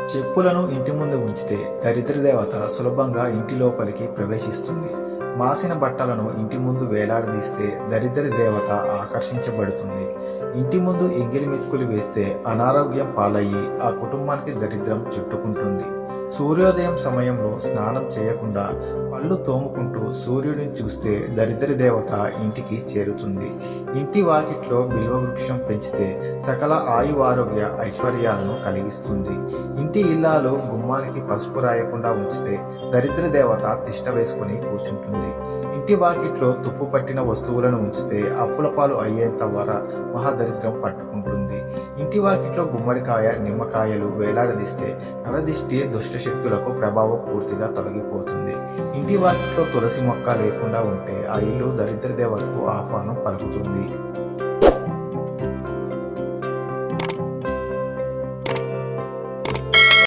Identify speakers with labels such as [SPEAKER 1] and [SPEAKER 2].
[SPEAKER 1] చెప్పులను ఇంటి ముందు ఉంచితే దరిద్ర దేవత సులభంగా ఇంటి లోపలికి ప్రవేశిస్తుంది. మాసిన బట్టలను ఇంటి ముందు వేలాడదీస్తే దరిద్ర దేవత ఆకర్షించబడుతుంది. ఇంటి ముందు ఎంగిలి మెతుకులు వేస్తే అనారోగ్యం పాలయ్యి ఆ కుటుంబానికి దరిద్రం చుట్టుకుంటుంది. సూర్యోదయం సమయంలో స్నానం చేయకుండా పళ్ళు తోముకుంటూ సూర్యుడిని చూస్తే దరిద్ర దేవత ఇంటికి చేరుతుంది. ఇంటి వాకిట్లో బిల్వ వృక్షం పెంచితే సకల ఆయువారోగ్య ఐశ్వర్యాలను కలిగిస్తుంది. ఇంటి ఇల్లాలు గుమ్మానికి పసుపు రాయకుండా ఉంచితే దరిద్ర దేవత తిష్ట వేసుకుని కూర్చుంటుంది. ఇంటి వాకిట్లో తుప్పు పట్టిన వస్తువులను ఉంచితే అప్పుల పాలు అయ్యేంత వర మహాదరిద్రం పట్టుకుంటుంది. ఇంటి వాకిట్లో గుమ్మడికాయ, నిమ్మకాయలు వేలాడదీస్తే నరదిష్టి, దుష్టశక్తులకు ప్రభావం పూర్తిగా తొలగిపోతుంది. ఇంటి వాకిట్లో తులసి మొక్క లేకుండా ఉంటే ఆ ఇల్లు దరిద్ర దేవతకు ఆహ్వానం పలుకుతుంది.